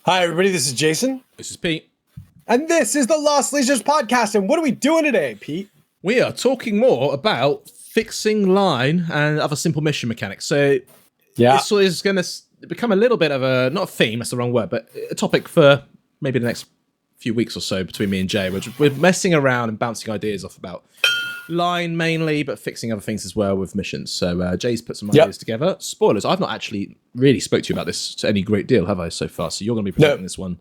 Hi, everybody. This is Jason. This is Pete. And this is the Lost Legions podcast. And what are we doing today, Pete? We are talking more about fixing line and other simple mission mechanics. So this is going to become a little bit of a, not a theme, that's the wrong word, but a topic for maybe the next few weeks or so between me and Jay. We're messing around and bouncing ideas off about line mainly, but fixing other things as well with missions. So Jay's put some ideas together. Spoilers, I've not actually really spoke to you about this to any great deal, have I, so far? So you're going to be presenting this one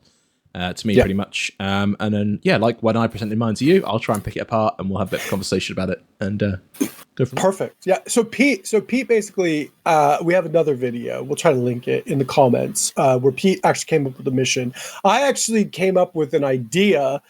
to me pretty much. And then, like when I presented mine to you, I'll try and pick it apart and we'll have a bit of conversation about it and go from there. Perfect. Yeah. So Pete basically, we have another video. We'll try to link it in the comments where Pete actually came up with a mission. I actually came up with an idea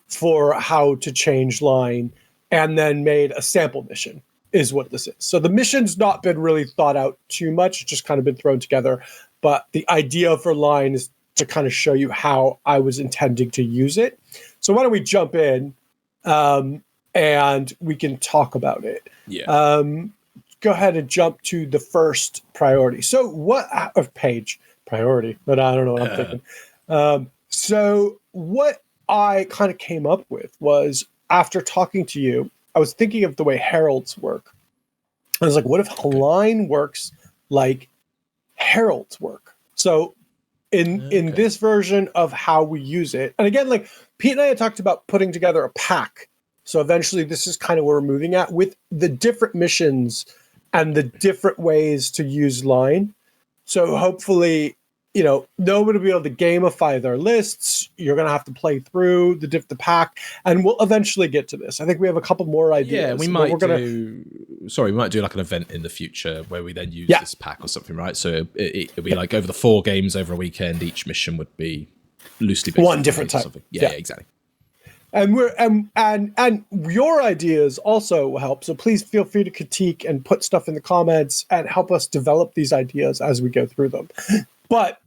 for how to change line and then made a sample mission is what this is. So the mission's not been really thought out too much. It's just kind of been thrown together. But the idea for line is to kind of show you how I was intending to use it. So why don't we jump in and we can talk about it. Yeah. Go ahead and jump to the first priority. So what page priority, but I don't know what I'm thinking. So what I kind of came up with was, after talking to you, I was thinking of the way heralds work. I was like, what if line works like heralds work? So in this version of how we use it, and again, like Pete and I had talked about putting together a pack. So eventually this is kind of where we're moving at with the different missions and the different ways to use line. So hopefully, nobody will be able to gamify their lists. You're going to have to play through the pack, and we'll eventually get to this. I think we have a couple more ideas. Yeah, we might do like an event in the future where we then use this pack or something, right? So it'll be like over the 4 games over a weekend, each mission would be loosely based one different type. Yeah, exactly. And and your ideas also help. So please feel free to critique and put stuff in the comments and help us develop these ideas as we go through them. But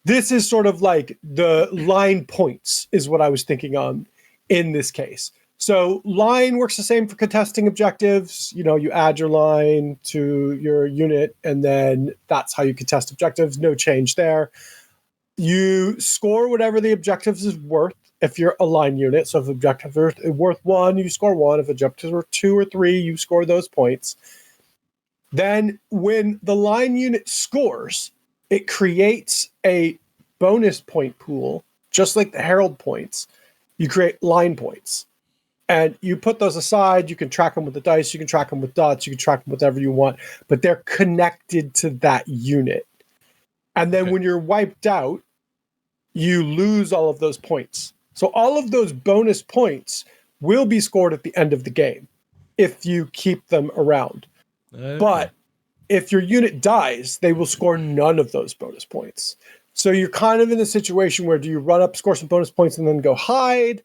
this is sort of like the line points is what I was thinking on in this case. So line works the same for contesting objectives. You add your line to your unit, and then that's how you contest objectives. No change there. You score whatever the objectives is worth if you're a line unit. So if objectives are worth 1, you score 1. If objectives are 2 or 3, you score those points. Then when the line unit scores, it creates a bonus point pool, just like the Herald points. You create line points. And you put those aside. You can track them with the dice. You can track them with dots. You can track them with whatever you want. But they're connected to that unit. And then when you're wiped out, you lose all of those points. So all of those bonus points will be scored at the end of the game if you keep them around. But if your unit dies, they will score none of those bonus points. So you're kind of in a situation where, do you run up, score some bonus points, and then go hide?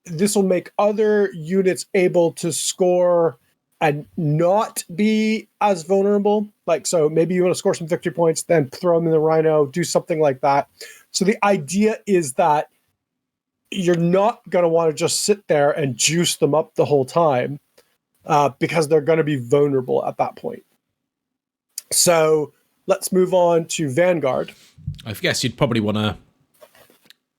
This will make other units able to score and not be as vulnerable. Like, so maybe you want to score some victory points, then throw them in the Rhino, do something like that. So the idea is that you're not going to want to just sit there and juice them up the whole time. Because they're going to be vulnerable at that point. So let's move on to Vanguard. I guess you'd probably want to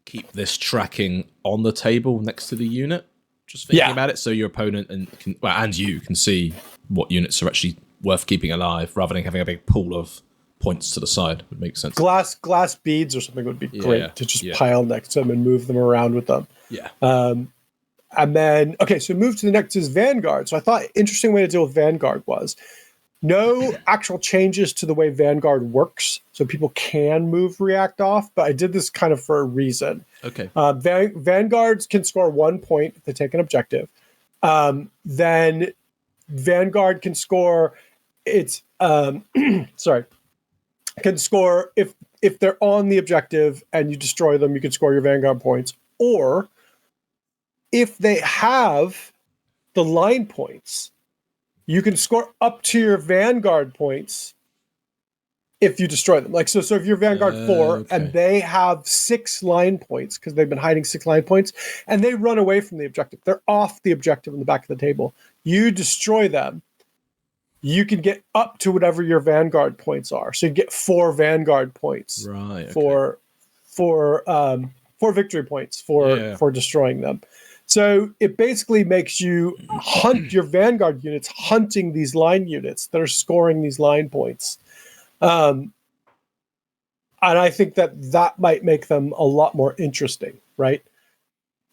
keep this tracking on the table next to the unit. Just thinking about it, so your opponent and you can see what units are actually worth keeping alive, rather than having a big pool of points to the side. Would make sense. Glass beads or something would be great to just pile next to them and move them around with them. Yeah. And then, so move to the next is Vanguard. So I thought interesting way to deal with Vanguard was no actual changes to the way Vanguard works. So people can move react off, but I did this kind of for a reason. Okay. Vanguards can score 1 point if they take an objective. Then Vanguard can score can score if they're on the objective and you destroy them, you can score your Vanguard points. Or if they have the line points, you can score up to your Vanguard points if you destroy them. Like, so if you're Vanguard 4 and they have 6 line points because they've been hiding 6 line points and they run away from the objective, they're off the objective in the back of the table. You destroy them, you can get up to whatever your Vanguard points are. So you get 4 Vanguard points victory points for destroying them. So it basically makes you hunt your Vanguard units, hunting these line units that are scoring these line points. And I think that might make them a lot more interesting, right?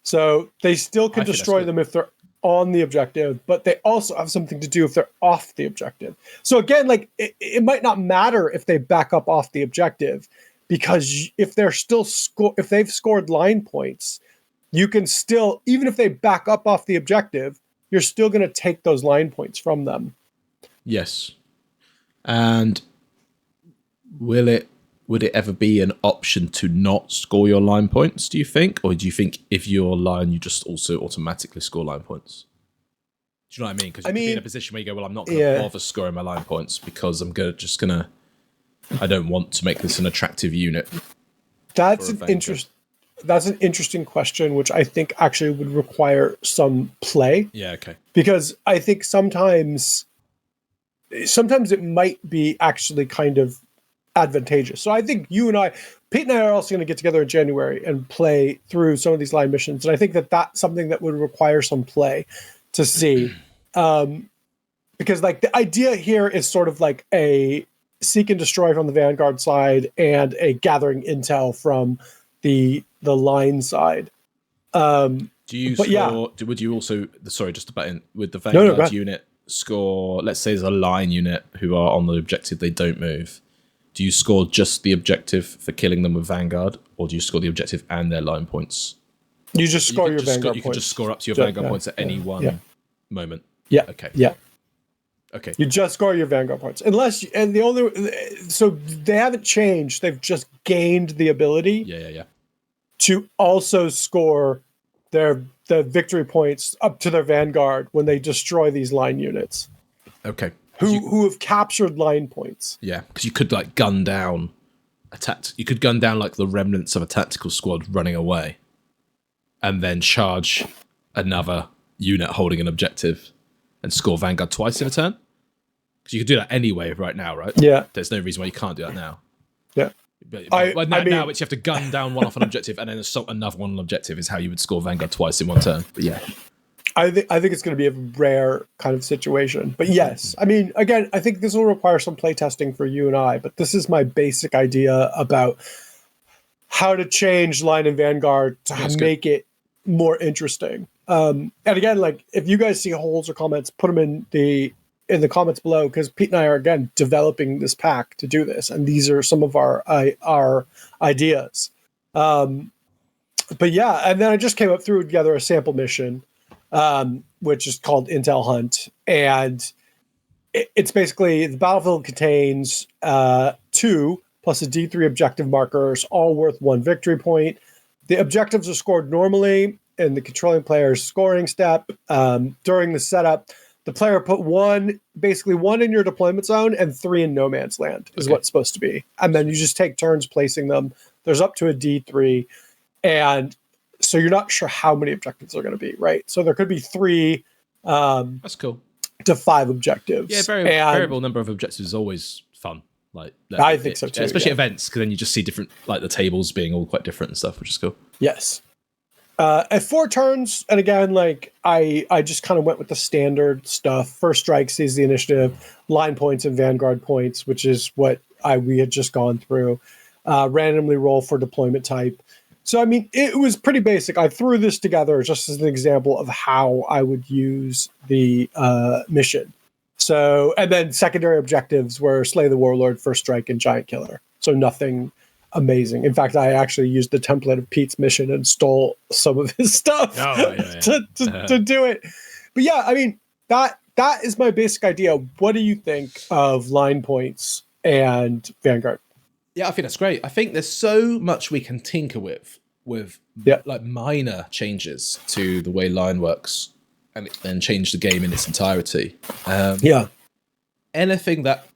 So they still can destroy them if they're on the objective, but they also have something to do if they're off the objective. So again, like it might not matter if they back up off the objective, because if they're still if they've scored line points, you can still, even if they back up off the objective, you're still going to take those line points from them. Yes. And would it ever be an option to not score your line points, do you think? Or do you think if you're line, you just also automatically score line points? Do you know what I mean? Because you could be in a position where you go, well, I'm not going to bother scoring my line points because I'm I don't want to make this an attractive unit. That's an interesting question, which I think actually would require some play. Yeah, okay. Because I think sometimes it might be actually kind of advantageous. So I think Pete and I are also going to get together in January and play through some of these line missions. And I think that's something that would require some play to see. Because like the idea here is sort of like a seek and destroy from the Vanguard side and a gathering intel from the line side. Would you also, sorry, just about with the Vanguard unit score, let's say there's a line unit who are on the objective, they don't move. Do you score just the objective for killing them with Vanguard, or do you score the objective and their line points? You just score your Vanguard points. You can just score up to your Vanguard points at any one moment. Yeah. Okay. Yeah. Okay. You just score your Vanguard points. So they haven't changed. They've just gained the ability to also score the victory points up to their Vanguard when they destroy these line units. Okay. Who have captured line points. Yeah, because you could like gun down you could gun down like the remnants of a tactical squad running away and then charge another unit holding an objective and score Vanguard twice in a turn. Because you could do that anyway right now, right? Yeah. There's no reason why you can't do that now. Yeah. Now it's you have to gun down one off an objective and then assault another one on an objective is how you would score Vanguard twice in one turn. But yeah. I think it's going to be a rare kind of situation. But yes, I mean, again, I think this will require some playtesting for you and I, but this is my basic idea about how to change Line and Vanguard to make it more interesting. And again, like if you guys see holes or comments, put them in the comments below, because Pete and I are, again, developing this pack to do this. And these are some of our ideas. But yeah, and then I just came up through together a sample mission, which is called Intel Hunt. And it's basically the battlefield contains 2 plus a D3 objective markers, all worth 1 victory point. The objectives are scored normally in the controlling player's scoring step. During the setup, the player put 1 in your deployment zone and 3 in no man's land is what it's supposed to be. And then you just take turns placing them. There's up to a D3. And so you're not sure how many objectives are going to be, right? So there could be 3 that's cool. to 5 objectives. Yeah, variable number of objectives is always fun. Like I think so too. Especially events, because then you just see different, like the tables being all quite different and stuff, which is cool. Yes. At 4 turns, and again, like I just kind of went with the standard stuff. First strike sees the initiative, line points and Vanguard points, which is what we had just gone through. Randomly roll for deployment type. So, I mean, it was pretty basic. I threw this together just as an example of how I would use the mission. So, and then secondary objectives were Slay the Warlord, First Strike, and Giant Killer. So nothing amazing. In fact, I actually used the template of Pete's mission and stole some of his stuff to do it. But yeah, I mean, that is my basic idea. What do you think of line points and Vanguard? Yeah, I think that's great. I think there's so much we can tinker with like minor changes to the way line works and then change the game in its entirety. Anything that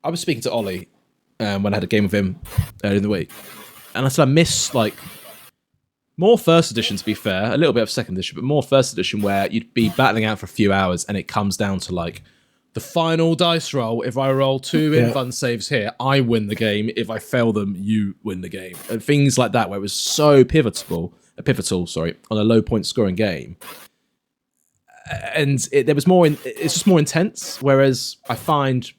I was speaking to Ollie when I had a game with him earlier in the week, and I said I miss like more first edition, to be fair, a little bit of second edition, but more first edition where you'd be battling out for a few hours and it comes down to like the final dice roll, if I roll 2 infun saves here, I win the game. If I fail them, you win the game. And things like that, where it was so pivotal, on a low point scoring game. And there was more. It's just more intense. Whereas I find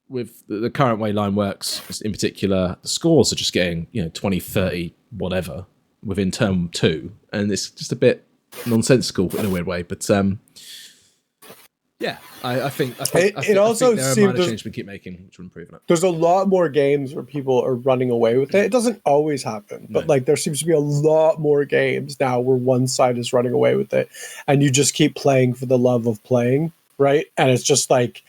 with the current way Line works, in particular, the scores are just getting 20, 30, whatever within turn 2, and it's just a bit nonsensical in a weird way. But I think there are minor changes we keep making, which will improve it. There's a lot more games where people are running away with it. It doesn't always happen, but like there seems to be a lot more games now where one side is running away with it, and you just keep playing for the love of playing, right? And it's just like,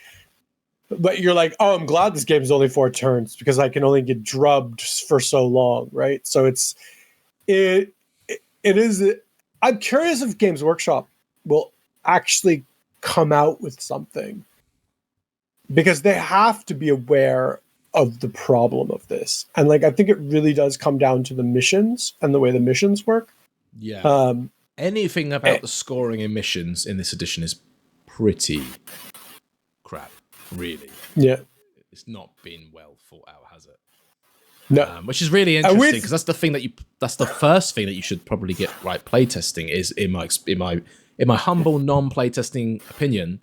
but you're like, oh, I'm glad this game is only 4 turns because I can only get drubbed for so long, right? So it is. I'm curious if Games Workshop will actually come out with something, because they have to be aware of the problem of this. And like, I think it really does come down to the missions and the way the missions work. Yeah. Anything about the scoring in missions in this edition is pretty crap, really. Yeah. It's not been well thought out, has it? No. Which is really interesting, because that's the first thing that you should probably get right playtesting is, in my humble non-playtesting opinion,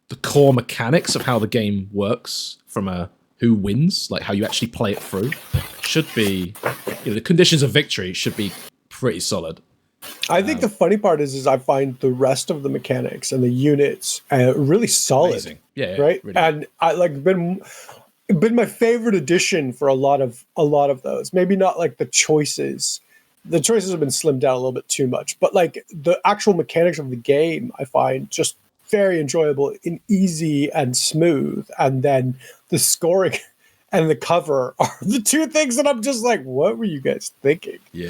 the core mechanics of how the game works from a who wins, like how you actually play it through, should be, the conditions of victory should be pretty solid. I think the funny part is I find the rest of the mechanics and the units really solid. Amazing. Yeah, right. Really. And I been my favorite addition for a lot of those. Maybe not like the choices. The choices have been slimmed down a little bit too much, but like the actual mechanics of the game, I find just very enjoyable and easy and smooth. And then the scoring and the cover are the 2 things that I'm just like, what were you guys thinking? Yeah.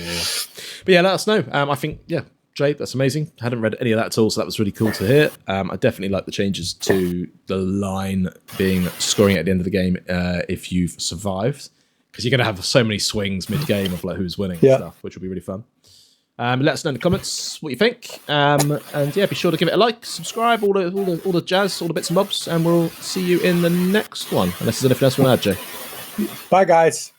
But yeah, let us know. I think, Jay, that's amazing. I hadn't read any of that at all, so that was really cool to hear. I definitely like the changes to the line being scoring at the end of the game if you've survived, because you're going to have so many swings mid-game of like who's winning and stuff, which will be really fun. Let us know in the comments what you think, and be sure to give it a like, subscribe, all the jazz, all the bits and bobs, and we'll see you in the next one. Unless there's anything else you want to add, Jay. Bye, guys.